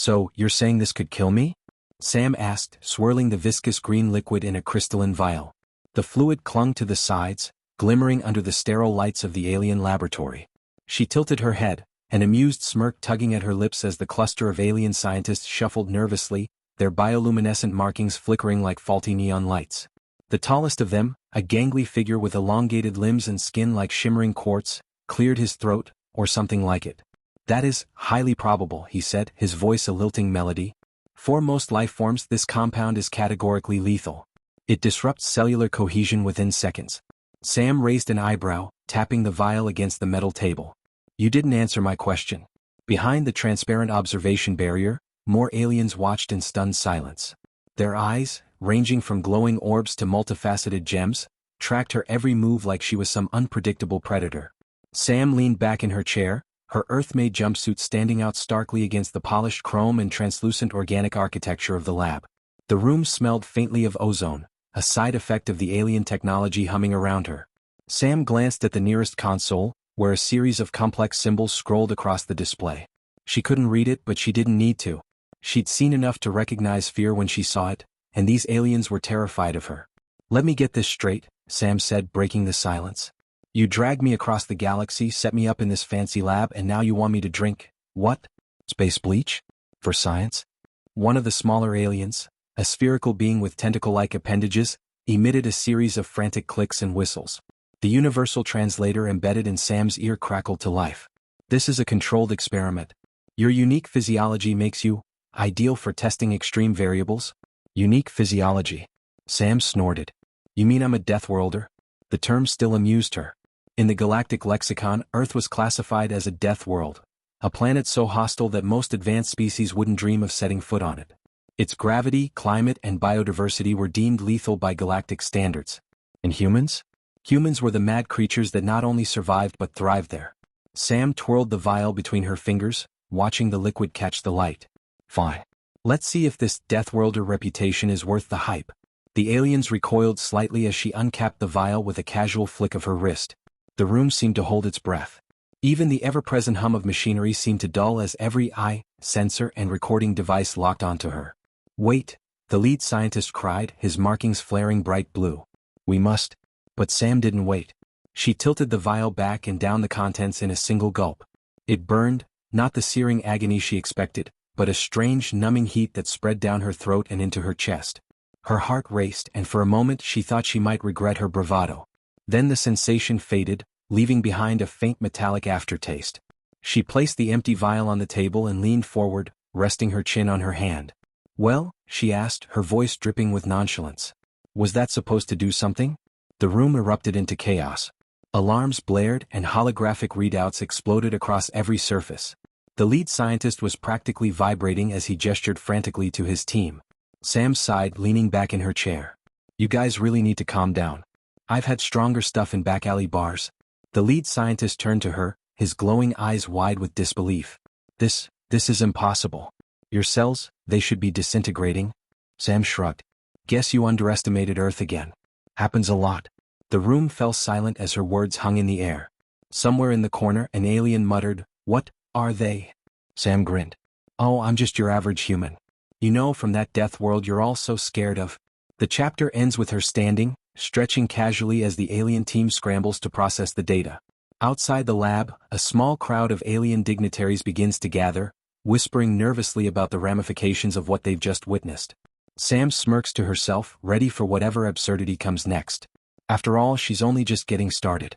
So, you're saying this could kill me? Sam asked, swirling the viscous green liquid in a crystalline vial. The fluid clung to the sides, glimmering under the sterile lights of the alien laboratory. She tilted her head, an amused smirk tugging at her lips as the cluster of alien scientists shuffled nervously, their bioluminescent markings flickering like faulty neon lights. The tallest of them, a gangly figure with elongated limbs and skin like shimmering quartz, cleared his throat, or something like it. That is highly probable, he said, his voice a lilting melody. For most life forms, this compound is categorically lethal. It disrupts cellular cohesion within seconds. Sam raised an eyebrow, tapping the vial against the metal table. You didn't answer my question. Behind the transparent observation barrier, more aliens watched in stunned silence. Their eyes, ranging from glowing orbs to multifaceted gems, tracked her every move like she was some unpredictable predator. Sam leaned back in her chair, her Earth-made jumpsuit standing out starkly against the polished chrome and translucent organic architecture of the lab. The room smelled faintly of ozone, a side effect of the alien technology humming around her. Sam glanced at the nearest console, where a series of complex symbols scrolled across the display. She couldn't read it, but she didn't need to. She'd seen enough to recognize fear when she saw it, and these aliens were terrified of her. Let me get this straight, Sam said, breaking the silence. You dragged me across the galaxy, set me up in this fancy lab, and now you want me to drink, what? Space bleach? For science? One of the smaller aliens, a spherical being with tentacle-like appendages, emitted a series of frantic clicks and whistles. The universal translator embedded in Sam's ear crackled to life. This is a controlled experiment. Your unique physiology makes you ideal for testing extreme variables? Unique physiology. Sam snorted. You mean I'm a Deathworlder? The term still amused her. In the galactic lexicon, Earth was classified as a death world, a planet so hostile that most advanced species wouldn't dream of setting foot on it. Its gravity, climate, and biodiversity were deemed lethal by galactic standards. And humans? Humans were the mad creatures that not only survived but thrived there. Sam twirled the vial between her fingers, watching the liquid catch the light. Fine. Let's see if this Deathworlder reputation is worth the hype. The aliens recoiled slightly as she uncapped the vial with a casual flick of her wrist. The room seemed to hold its breath. Even the ever-present hum of machinery seemed to dull as every eye, sensor, and recording device locked onto her. Wait, the lead scientist cried, his markings flaring bright blue. We must. But Sam didn't wait. She tilted the vial back and down the contents in a single gulp. It burned, not the searing agony she expected, but a strange numbing heat that spread down her throat and into her chest. Her heart raced, and for a moment she thought she might regret her bravado. Then the sensation faded, leaving behind a faint metallic aftertaste. She placed the empty vial on the table and leaned forward, resting her chin on her hand. Well, she asked, her voice dripping with nonchalance. Was that supposed to do something? The room erupted into chaos. Alarms blared and holographic readouts exploded across every surface. The lead scientist was practically vibrating as he gestured frantically to his team. Sam sighed, leaning back in her chair. You guys really need to calm down. I've had stronger stuff in back alley bars. The lead scientist turned to her, his glowing eyes wide with disbelief. This is impossible. Your cells, they should be disintegrating. Sam shrugged. Guess you underestimated Earth again. Happens a lot. The room fell silent as her words hung in the air. Somewhere in the corner, an alien muttered, What are they? Sam grinned. Oh, I'm just your average human. You know, from that death world you're all so scared of. The chapter ends with her standing, stretching casually as the alien team scrambles to process the data. Outside the lab, a small crowd of alien dignitaries begins to gather, whispering nervously about the ramifications of what they've just witnessed. Sam smirks to herself, ready for whatever absurdity comes next. After all, she's only just getting started.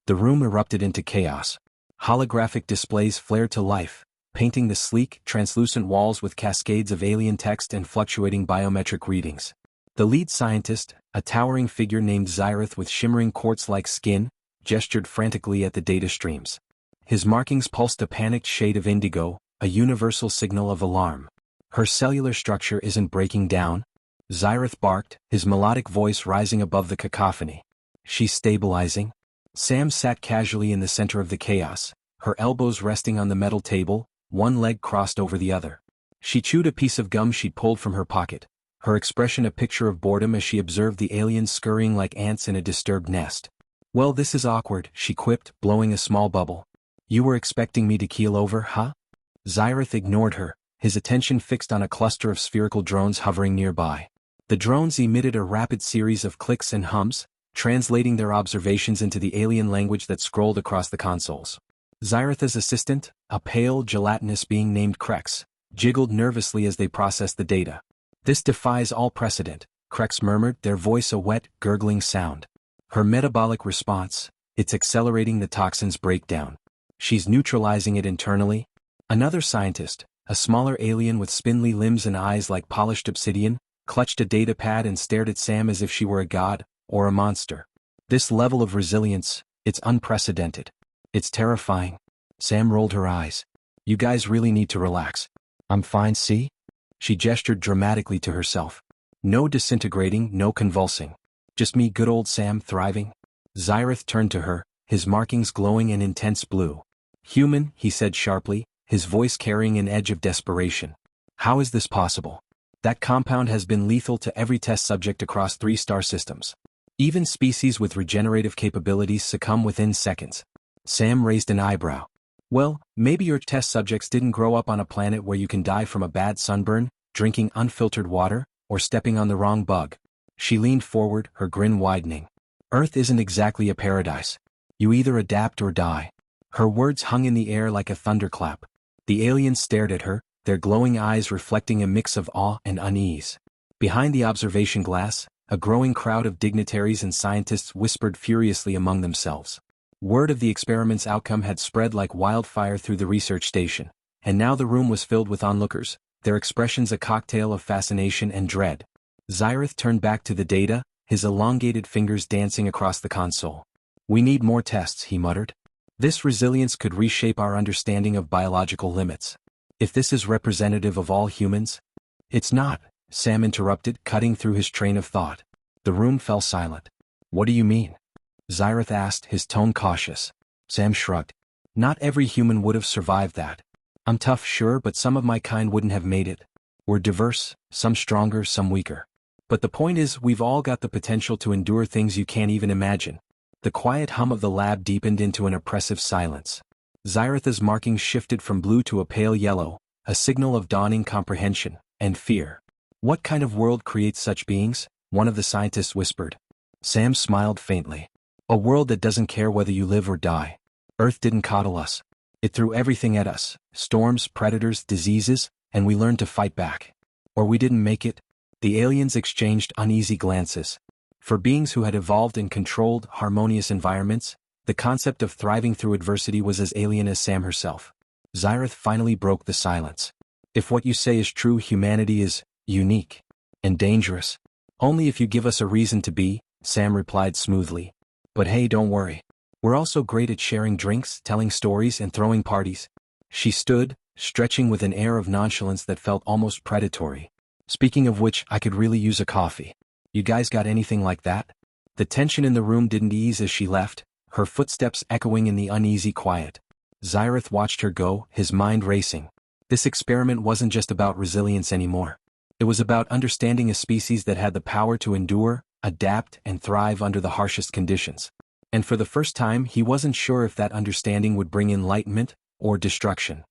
The room erupted into chaos. Holographic displays flared to life, painting the sleek, translucent walls with cascades of alien text and fluctuating biometric readings. The lead scientist, a towering figure named Xyrith with shimmering quartz-like skin, gestured frantically at the data streams. His markings pulsed a panicked shade of indigo, a universal signal of alarm. Her cellular structure isn't breaking down. Xyrith barked, his melodic voice rising above the cacophony. She's stabilizing. Sam sat casually in the center of the chaos, her elbows resting on the metal table, one leg crossed over the other. She chewed a piece of gum she'd pulled from her pocket, her expression a picture of boredom as she observed the aliens scurrying like ants in a disturbed nest. Well, this is awkward, she quipped, blowing a small bubble. You were expecting me to keel over, huh? Xyrith ignored her, his attention fixed on a cluster of spherical drones hovering nearby. The drones emitted a rapid series of clicks and hums, translating their observations into the alien language that scrolled across the consoles. Xyretha's assistant, a pale, gelatinous being named Krex, jiggled nervously as they processed the data. "This defies all precedent," Krex murmured, their voice a wet, gurgling sound. "Her metabolic response, it's accelerating the toxin's breakdown. She's neutralizing it internally." Another scientist, a smaller alien with spindly limbs and eyes like polished obsidian, clutched a data pad and stared at Sam as if she were a god, or a monster. "This level of resilience, it's unprecedented. It's terrifying." Sam rolled her eyes. "You guys really need to relax. I'm fine, see?" She gestured dramatically to herself. "No disintegrating, no convulsing. Just me, good old Sam, thriving." Xyreth turned to her, his markings glowing in intense blue. "Human," he said sharply, his voice carrying an edge of desperation. "How is this possible? That compound has been lethal to every test subject across 3 star systems. Even species with regenerative capabilities succumb within seconds." Sam raised an eyebrow. "Well, maybe your test subjects didn't grow up on a planet where you can die from a bad sunburn, drinking unfiltered water, or stepping on the wrong bug." She leaned forward, her grin widening. "Earth isn't exactly a paradise. You either adapt or die." Her words hung in the air like a thunderclap. The aliens stared at her, their glowing eyes reflecting a mix of awe and unease. Behind the observation glass, a growing crowd of dignitaries and scientists whispered furiously among themselves. Word of the experiment's outcome had spread like wildfire through the research station, and now the room was filled with onlookers, their expressions a cocktail of fascination and dread. Xyreth turned back to the data, his elongated fingers dancing across the console. "We need more tests," he muttered. "This resilience could reshape our understanding of biological limits. If this is representative of all humans—" "It's not," Sam interrupted, cutting through his train of thought. The room fell silent. "What do you mean?" Xyreth asked, his tone cautious. Sam shrugged. "Not every human would have survived that. I'm tough, sure, but some of my kind wouldn't have made it. We're diverse, some stronger, some weaker. But the point is, we've all got the potential to endure things you can't even imagine." The quiet hum of the lab deepened into an oppressive silence. Xyretha's markings shifted from blue to a pale yellow, a signal of dawning comprehension and fear. "What kind of world creates such beings?" one of the scientists whispered. Sam smiled faintly. "A world that doesn't care whether you live or die. Earth didn't coddle us. It threw everything at us, storms, predators, diseases, and we learned to fight back. Or we didn't make it." The aliens exchanged uneasy glances. For beings who had evolved in controlled, harmonious environments, the concept of thriving through adversity was as alien as Sam herself. Xyreth finally broke the silence. "If what you say is true, humanity is unique and dangerous." "Only if you give us a reason to be," Sam replied smoothly. "But hey, don't worry. We're also great at sharing drinks, telling stories, and throwing parties." She stood, stretching with an air of nonchalance that felt almost predatory. "Speaking of which, I could really use a coffee. You guys got anything like that?" The tension in the room didn't ease as she left, her footsteps echoing in the uneasy quiet. Xyreth watched her go, his mind racing. This experiment wasn't just about resilience anymore. It was about understanding a species that had the power to endure, adapt, and thrive under the harshest conditions. And for the first time, he wasn't sure if that understanding would bring enlightenment or destruction.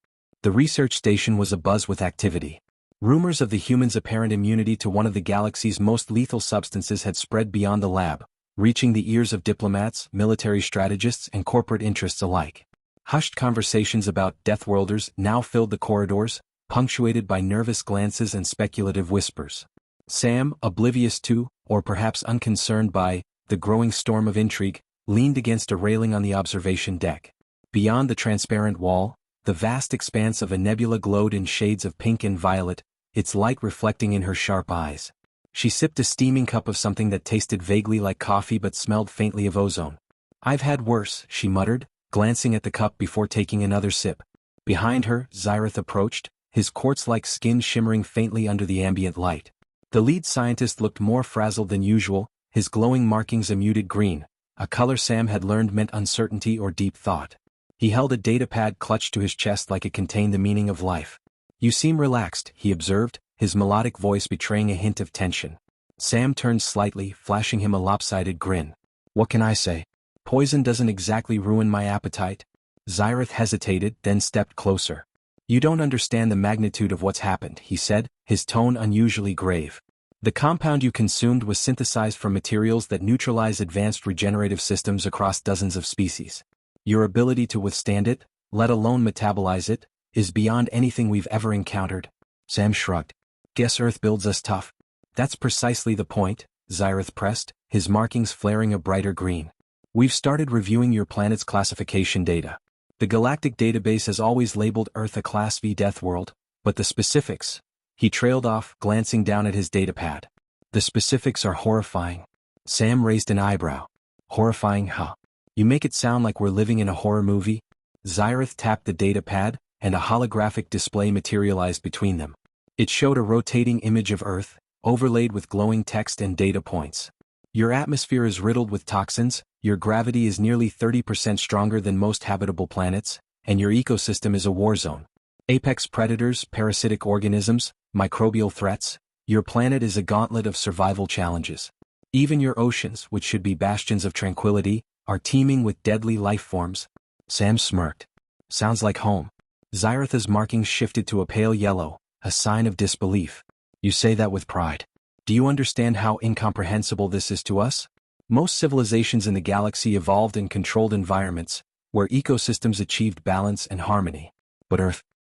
The research station was abuzz with activity. Rumors of the humans' apparent immunity to one of the galaxy's most lethal substances had spread beyond the lab, reaching the ears of diplomats, military strategists, and corporate interests alike. Hushed conversations about Deathworlders now filled the corridors, punctuated by nervous glances and speculative whispers. Sam, oblivious to, or perhaps unconcerned by, the growing storm of intrigue, leaned against a railing on the observation deck. Beyond the transparent wall, the vast expanse of a nebula glowed in shades of pink and violet, its light reflecting in her sharp eyes. She sipped a steaming cup of something that tasted vaguely like coffee but smelled faintly of ozone. "I've had worse," she muttered, glancing at the cup before taking another sip. Behind her, Xyreth approached, his quartz-like skin shimmering faintly under the ambient light. The lead scientist looked more frazzled than usual, his glowing markings a muted green, a color Sam had learned meant uncertainty or deep thought. He held a datapad clutched to his chest like it contained the meaning of life. "You seem relaxed," he observed, his melodic voice betraying a hint of tension. Sam turned slightly, flashing him a lopsided grin. "What can I say? Poison doesn't exactly ruin my appetite." Xyreth hesitated, then stepped closer. You don't understand the magnitude of what's happened, he said, his tone unusually grave. The compound you consumed was synthesized from materials that neutralize advanced regenerative systems across dozens of species. Your ability to withstand it, let alone metabolize it, is beyond anything we've ever encountered. Sam shrugged. Guess Earth builds us tough. That's precisely the point, Xyrath pressed, his markings flaring a brighter green. We've started reviewing your planet's classification data. The Galactic database has always labeled Earth a Class V death world, but the specifics... He trailed off, glancing down at his datapad. The specifics are horrifying. Sam raised an eyebrow. Horrifying, huh? You make it sound like we're living in a horror movie? Xyrath tapped the datapad, and a holographic display materialized between them. It showed a rotating image of Earth, overlaid with glowing text and data points. Your atmosphere is riddled with toxins, your gravity is nearly 30% stronger than most habitable planets, and your ecosystem is a war zone. Apex predators, parasitic organisms, microbial threats, your planet is a gauntlet of survival challenges. Even your oceans, which should be bastions of tranquility, are teeming with deadly life forms. Sam smirked. Sounds like home. Xyrath's markings shifted to a pale yellow, a sign of disbelief. You say that with pride. Do you understand how incomprehensible this is to us? Most civilizations in the galaxy evolved in controlled environments, where ecosystems achieved balance and harmony. But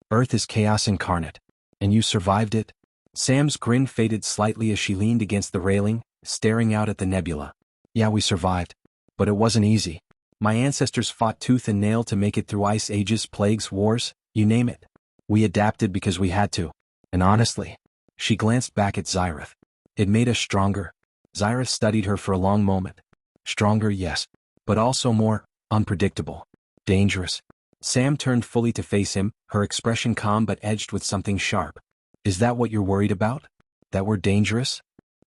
Earth is chaos incarnate. And you survived it? Sam's grin faded slightly as she leaned against the railing, staring out at the nebula. Yeah, we survived. But it wasn't easy. My ancestors fought tooth and nail to make it through ice ages, plagues, wars, you name it. We adapted because we had to. And honestly, she glanced back at Xyrath. It made us stronger. Xyrath studied her for a long moment. Stronger, yes. But also more unpredictable. Dangerous. Sam turned fully to face him, her expression calm but edged with something sharp. Is that what you're worried about? That we're dangerous?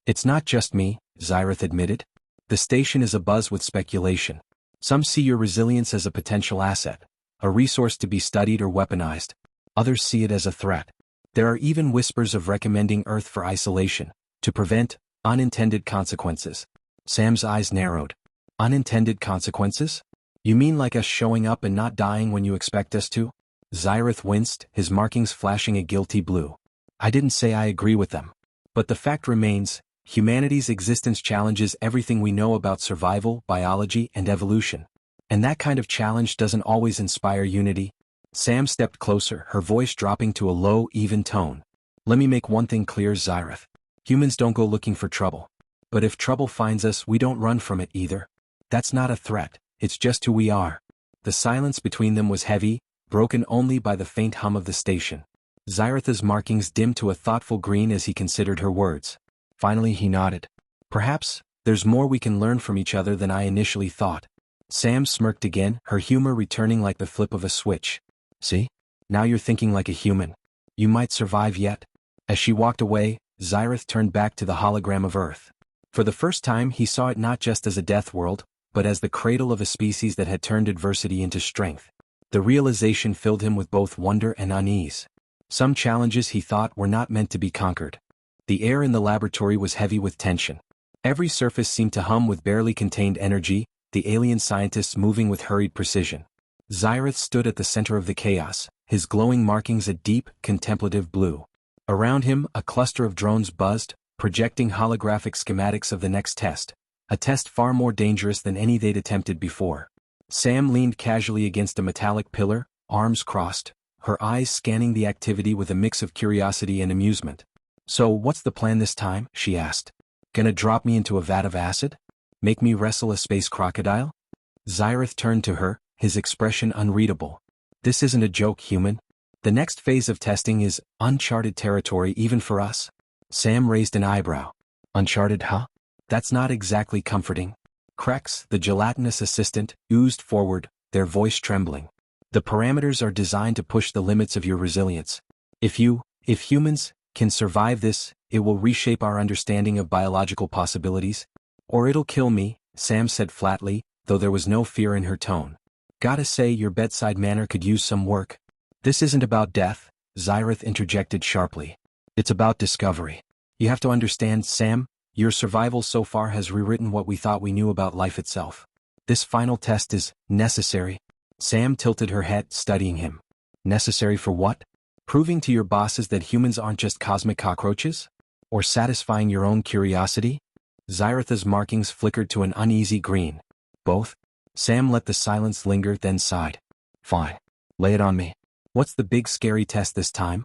It's not just me, Xyrath admitted. The station is abuzz with speculation. Some see your resilience as a potential asset, a resource to be studied or weaponized. Others see it as a threat. There are even whispers of recommending Earth for isolation, to prevent unintended consequences. Sam's eyes narrowed. Unintended consequences? You mean like us showing up and not dying when you expect us to? Xyrath winced, his markings flashing a guilty blue. I didn't say I agree with them. But the fact remains, humanity's existence challenges everything we know about survival, biology, and evolution. And that kind of challenge doesn't always inspire unity. Sam stepped closer, her voice dropping to a low, even tone. Let me make one thing clear, Xyrath. Humans don't go looking for trouble. But if trouble finds us, we don't run from it either. That's not a threat. It's just who we are. The silence between them was heavy, broken only by the faint hum of the station. Xyrath's markings dimmed to a thoughtful green as he considered her words. Finally he nodded. Perhaps, there's more we can learn from each other than I initially thought. Sam smirked again, her humor returning like the flip of a switch. See? Now you're thinking like a human. You might survive yet. As she walked away, Xyrath turned back to the hologram of Earth. For the first time he saw it not just as a death world, but as the cradle of a species that had turned adversity into strength. The realization filled him with both wonder and unease. Some challenges he thought were not meant to be conquered. The air in the laboratory was heavy with tension. Every surface seemed to hum with barely contained energy, the alien scientists moving with hurried precision. Xyrath stood at the center of the chaos, his glowing markings a deep, contemplative blue. Around him, a cluster of drones buzzed, projecting holographic schematics of the next test. A test far more dangerous than any they'd attempted before. Sam leaned casually against a metallic pillar, arms crossed, her eyes scanning the activity with a mix of curiosity and amusement. So what's the plan this time? She asked. Gonna drop me into a vat of acid? Make me wrestle a space crocodile? Xyrath turned to her, his expression unreadable. This isn't a joke, human. The next phase of testing is uncharted territory even for us. Sam raised an eyebrow. Uncharted, huh? That's not exactly comforting. Krex, the gelatinous assistant, oozed forward, their voice trembling. The parameters are designed to push the limits of your resilience. If humans, can survive this, it will reshape our understanding of biological possibilities. Or it'll kill me, Sam said flatly, though there was no fear in her tone. Gotta say your bedside manner could use some work. This isn't about death, Xyrath interjected sharply. It's about discovery. You have to understand, Sam, your survival so far has rewritten what we thought we knew about life itself. This final test is necessary. Sam tilted her head, studying him. Necessary for what? Proving to your bosses that humans aren't just cosmic cockroaches? Or satisfying your own curiosity? Xyritha's markings flickered to an uneasy green. Both? Sam let the silence linger, then sighed. Fine. Lay it on me. What's the big scary test this time?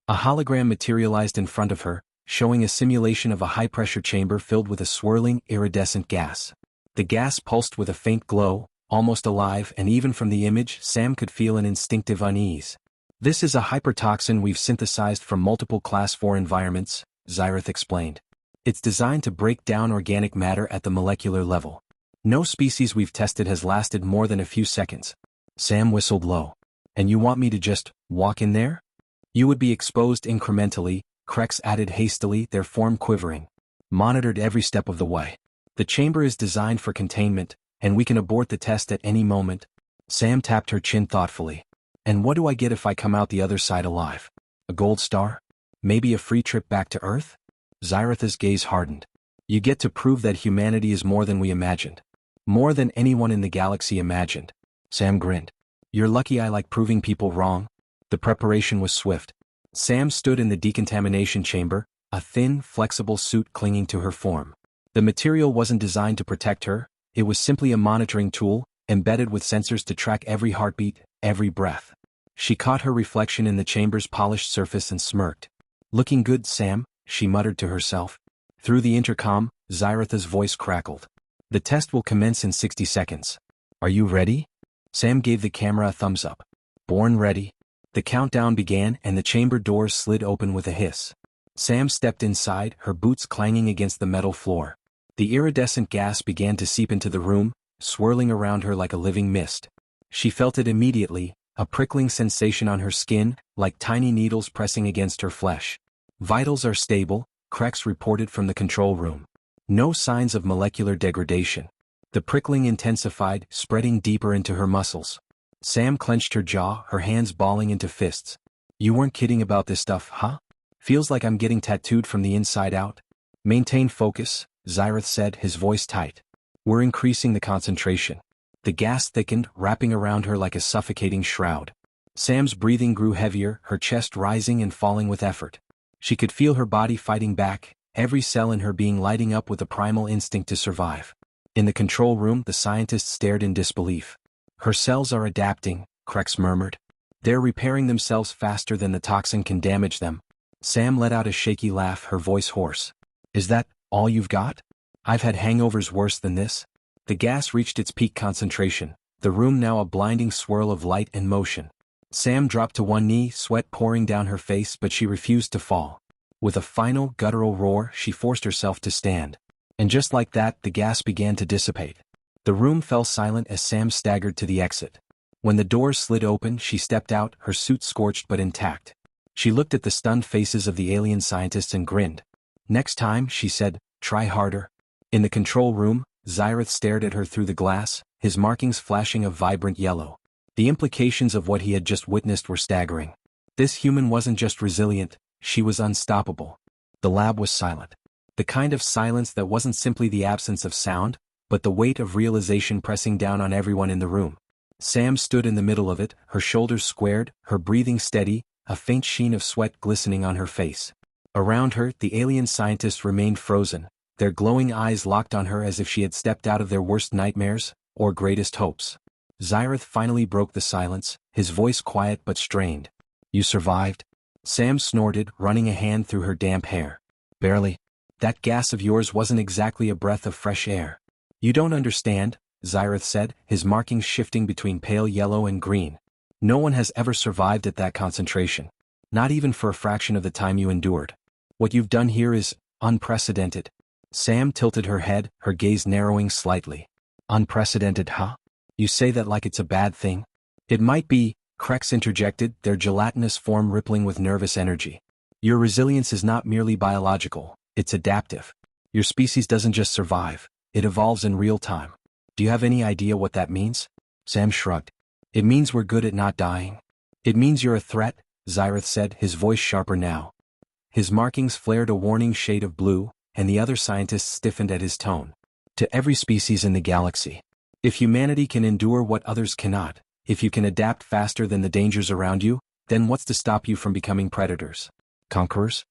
A hologram materialized in front of her, showing a simulation of a high-pressure chamber filled with a swirling, iridescent gas. The gas pulsed with a faint glow, almost alive, and even from the image, Sam could feel an instinctive unease. This is a hypertoxin we've synthesized from multiple Class 4 environments, Xyritha explained. It's designed to break down organic matter at the molecular level. No species we've tested has lasted more than a few seconds. Sam whistled low. And you want me to just walk in there? You would be exposed incrementally, Krex added hastily, their form quivering. Monitored every step of the way. The chamber is designed for containment, and we can abort the test at any moment. Sam tapped her chin thoughtfully. And what do I get if I come out the other side alive? A gold star? Maybe a free trip back to Earth? Xyritha's gaze hardened. You get to prove that humanity is more than we imagined. More than anyone in the galaxy imagined. Sam grinned. You're lucky I like proving people wrong. The preparation was swift. Sam stood in the decontamination chamber, a thin, flexible suit clinging to her form. The material wasn't designed to protect her, it was simply a monitoring tool, embedded with sensors to track every heartbeat, every breath. She caught her reflection in the chamber's polished surface and smirked. Looking good, Sam, she muttered to herself. Through the intercom, Xyritha's voice crackled. The test will commence in 60 seconds. Are you ready? Sam gave the camera a thumbs up. Born ready. The countdown began and the chamber doors slid open with a hiss. Sam stepped inside, her boots clanging against the metal floor. The iridescent gas began to seep into the room, swirling around her like a living mist. She felt it immediately, a prickling sensation on her skin, like tiny needles pressing against her flesh. Vitals are stable, Krex reported from the control room. No signs of molecular degradation. The prickling intensified, spreading deeper into her muscles. Sam clenched her jaw, her hands balling into fists. You weren't kidding about this stuff, huh? Feels like I'm getting tattooed from the inside out. Maintain focus, Xyritha said, his voice tight. We're increasing the concentration. The gas thickened, wrapping around her like a suffocating shroud. Sam's breathing grew heavier, her chest rising and falling with effort. She could feel her body fighting back, every cell in her being lighting up with a primal instinct to survive. In the control room, the scientists stared in disbelief. Her cells are adapting, Krex murmured. They're repairing themselves faster than the toxin can damage them. Sam let out a shaky laugh, her voice hoarse. Is that all you've got? I've had hangovers worse than this. The gas reached its peak concentration, the room now a blinding swirl of light and motion. Sam dropped to one knee, sweat pouring down her face, but she refused to fall. With a final, guttural roar, she forced herself to stand. And just like that, the gas began to dissipate. The room fell silent as Sam staggered to the exit. When the doors slid open, she stepped out, her suit scorched but intact. She looked at the stunned faces of the alien scientists and grinned. Next time, she said, try harder. In the control room, Xyritha stared at her through the glass, his markings flashing a vibrant yellow. The implications of what he had just witnessed were staggering. This human wasn't just resilient, she was unstoppable. The lab was silent. The kind of silence that wasn't simply the absence of sound, but the weight of realization pressing down on everyone in the room. Sam stood in the middle of it, her shoulders squared, her breathing steady, a faint sheen of sweat glistening on her face. Around her, the alien scientists remained frozen, their glowing eyes locked on her as if she had stepped out of their worst nightmares, or greatest hopes. Xyritha finally broke the silence, his voice quiet but strained. You survived? Sam snorted, running a hand through her damp hair. Barely. That gas of yours wasn't exactly a breath of fresh air. You don't understand, Xyritha said, his markings shifting between pale yellow and green. No one has ever survived at that concentration. Not even for a fraction of the time you endured. What you've done here is unprecedented. Sam tilted her head, her gaze narrowing slightly. Unprecedented, huh? You say that like it's a bad thing? It might be, Krex interjected, their gelatinous form rippling with nervous energy. Your resilience is not merely biological, it's adaptive. Your species doesn't just survive, it evolves in real time. Do you have any idea what that means? Sam shrugged. It means we're good at not dying. It means you're a threat, Xyritha said, his voice sharper now. His markings flared a warning shade of blue, and the other scientists stiffened at his tone. To every species in the galaxy. If humanity can endure what others cannot, if you can adapt faster than the dangers around you, Then what's to stop you from becoming predators? Conquerors?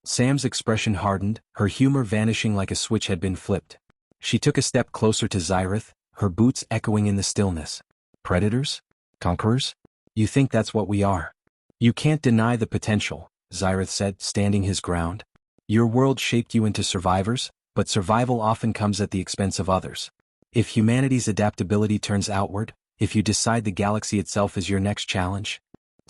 Sam's expression hardened, her humor vanishing like a switch had been flipped. She took a step closer to Xyrath, her boots echoing in the stillness. Predators? Conquerors? You think that's what we are? You can't deny the potential, Xyrath said, standing his ground. Your world shaped you into survivors, but survival often comes at the expense of others. If humanity's adaptability turns outward, if you decide the galaxy itself is your next challenge.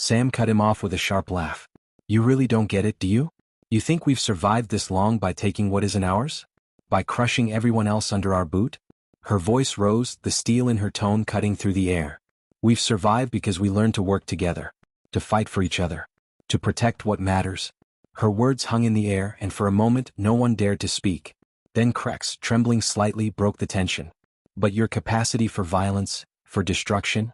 Sam cut him off with a sharp laugh. You really don't get it, do you? You think we've survived this long by taking what isn't ours? By crushing everyone else under our boot? Her voice rose, the steel in her tone cutting through the air. We've survived because we learned to work together, to fight for each other, to protect what matters. Her words hung in the air, and for a moment no one dared to speak. Then Krex, trembling slightly, broke the tension. But your capacity for violence, for destruction?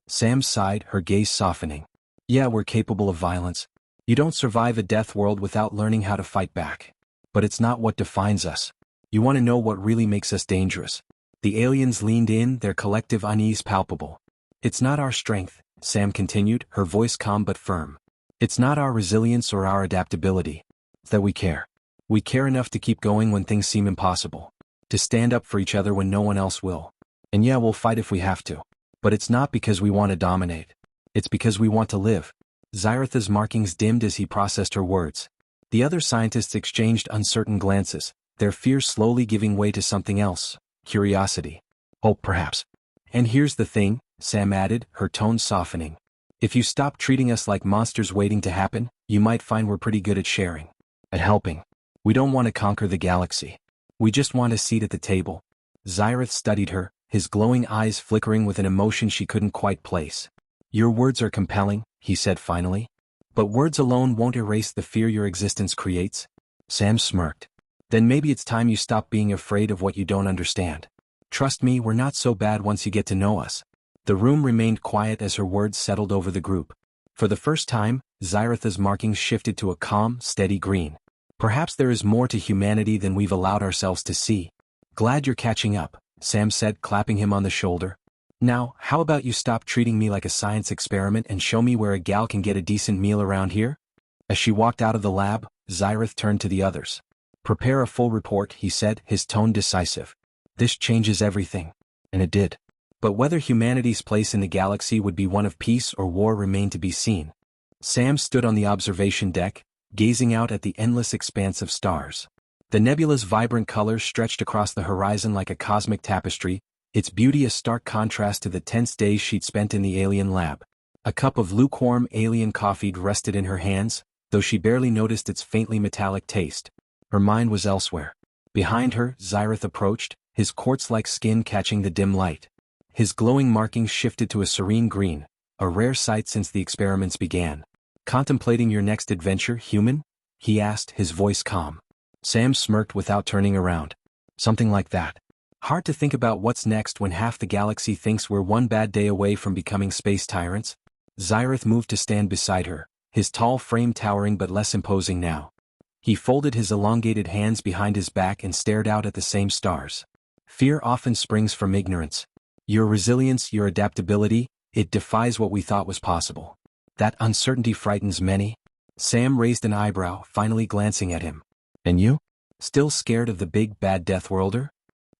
Sam sighed, her gaze softening. Yeah, we're capable of violence. You don't survive a death world without learning how to fight back. But it's not what defines us. You want to know what really makes us dangerous? The aliens leaned in, their collective unease palpable. It's not our strength, Sam continued, her voice calm but firm. It's not our resilience or our adaptability. It's that we care. We care enough to keep going when things seem impossible. To stand up for each other when no one else will. And yeah, we'll fight if we have to. But it's not because we want to dominate. It's because we want to live. Xyrath's markings dimmed as he processed her words. The other scientists exchanged uncertain glances, their fears slowly giving way to something else. Curiosity. Hope, perhaps. And here's the thing, Sam added, her tone softening. If you stop treating us like monsters waiting to happen, you might find we're pretty good at sharing. At helping. We don't want to conquer the galaxy. We just want a seat at the table. Xyrath studied her, his glowing eyes flickering with an emotion she couldn't quite place. Your words are compelling, he said finally. But words alone won't erase the fear your existence creates. Sam smirked. Then maybe it's time you stop being afraid of what you don't understand. Trust me, we're not so bad once you get to know us. The room remained quiet as her words settled over the group. For the first time, Xyrath's markings shifted to a calm, steady green. Perhaps there is more to humanity than we've allowed ourselves to see. Glad you're catching up, Sam said, clapping him on the shoulder. Now, how about you stop treating me like a science experiment and show me where a gal can get a decent meal around here? As she walked out of the lab, Xyrath turned to the others. Prepare a full report, he said, his tone decisive. This changes everything. And it did. But whether humanity's place in the galaxy would be one of peace or war remained to be seen. Sam stood on the observation deck, gazing out at the endless expanse of stars. The nebula's vibrant colors stretched across the horizon like a cosmic tapestry, its beauty a stark contrast to the tense days she'd spent in the alien lab. A cup of lukewarm alien coffee rested in her hands, though she barely noticed its faintly metallic taste. Her mind was elsewhere. Behind her, Xyrath approached, his quartz-like skin catching the dim light. His glowing markings shifted to a serene green, a rare sight since the experiments began. Contemplating your next adventure, human? He asked, his voice calm. Sam smirked without turning around. Something like that. Hard to think about what's next when half the galaxy thinks we're one bad day away from becoming space tyrants. Xyrath moved to stand beside her, his tall frame towering but less imposing now. He folded his elongated hands behind his back and stared out at the same stars. Fear often springs from ignorance. Your resilience, your adaptability, it defies what we thought was possible. That uncertainty frightens many. Sam raised an eyebrow, finally glancing at him. And you? Still scared of the big bad Deathworlder?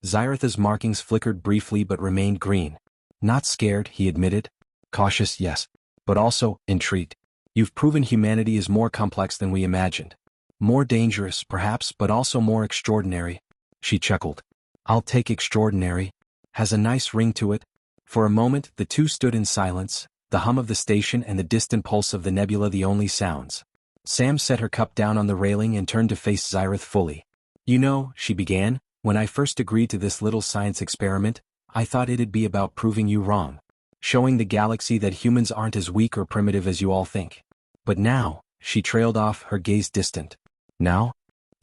Xyrath's markings flickered briefly but remained green. Not scared, he admitted. Cautious, yes. But also, intrigued. You've proven humanity is more complex than we imagined. More dangerous, perhaps, but also more extraordinary. She chuckled. I'll take extraordinary. Has a nice ring to it. For a moment, the two stood in silence, the hum of the station and the distant pulse of the nebula the only sounds. Sam set her cup down on the railing and turned to face Xyrath fully. You know, she began, when I first agreed to this little science experiment, I thought it'd be about proving you wrong. Showing the galaxy that humans aren't as weak or primitive as you all think. But now, she trailed off, her gaze distant. Now?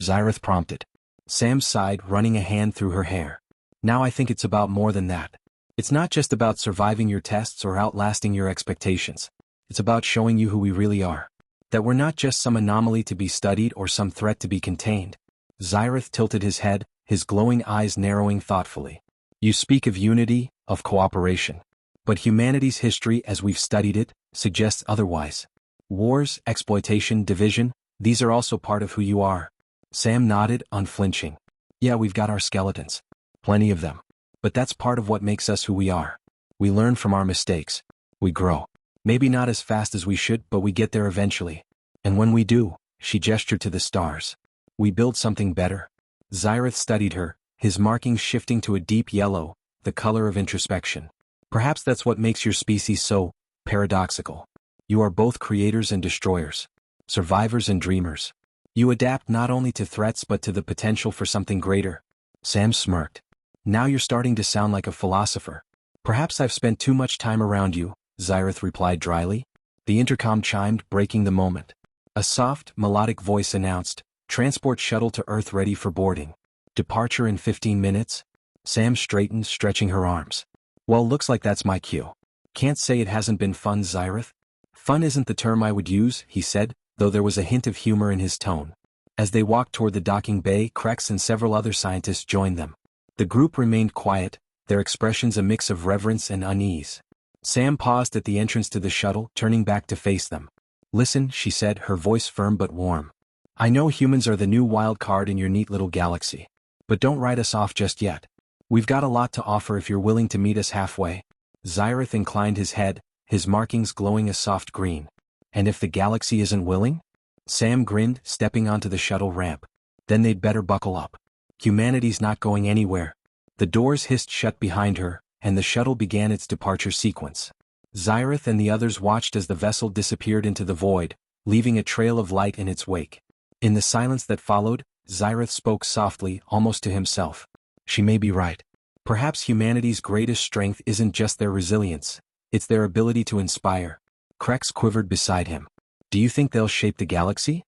Xyrath prompted. Sam sighed, running a hand through her hair. Now I think it's about more than that. It's not just about surviving your tests or outlasting your expectations. It's about showing you who we really are. That we're not just some anomaly to be studied or some threat to be contained. Xyrath tilted his head, his glowing eyes narrowing thoughtfully. You speak of unity, of cooperation. But humanity's history as we've studied it, suggests otherwise. Wars, exploitation, division, these are also part of who you are. Sam nodded, unflinching. Yeah, we've got our skeletons. Plenty of them. But that's part of what makes us who we are. We learn from our mistakes. We grow. Maybe not as fast as we should, but we get there eventually. And when we do, she gestured to the stars. We build something better. Xyrath studied her, his markings shifting to a deep yellow, the color of introspection. Perhaps that's what makes your species so paradoxical. You are both creators and destroyers. Survivors and dreamers. You adapt not only to threats but to the potential for something greater. Sam smirked. Now you're starting to sound like a philosopher. Perhaps I've spent too much time around you, Xyrath replied dryly. The intercom chimed, breaking the moment. A soft, melodic voice announced, "Transport shuttle to Earth ready for boarding. Departure in 15 minutes? Sam straightened, stretching her arms. Well, looks like that's my cue. Can't say it hasn't been fun, Xyrath. Fun isn't the term I would use, he said, though there was a hint of humor in his tone. As they walked toward the docking bay, Krex and several other scientists joined them. The group remained quiet, their expressions a mix of reverence and unease. Sam paused at the entrance to the shuttle, turning back to face them. Listen, she said, her voice firm but warm. I know humans are the new wild card in your neat little galaxy. But don't write us off just yet. We've got a lot to offer if you're willing to meet us halfway. Xyrath inclined his head, his markings glowing a soft green. And if the galaxy isn't willing? Sam grinned, stepping onto the shuttle ramp. Then they'd better buckle up. Humanity's not going anywhere. The doors hissed shut behind her, and the shuttle began its departure sequence. Xyrath and the others watched as the vessel disappeared into the void, leaving a trail of light in its wake. In the silence that followed, Xyrath spoke softly, almost to himself. She may be right. Perhaps humanity's greatest strength isn't just their resilience, it's their ability to inspire. Krex quivered beside him. Do you think they'll shape the galaxy?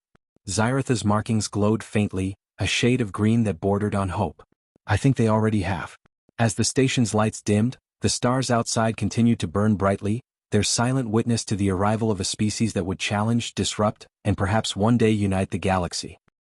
Xyrath's markings glowed faintly, a shade of green that bordered on hope. I think they already have. As the station's lights dimmed, the stars outside continued to burn brightly, their silent witness to the arrival of a species that would challenge, disrupt, and perhaps one day unite the galaxy.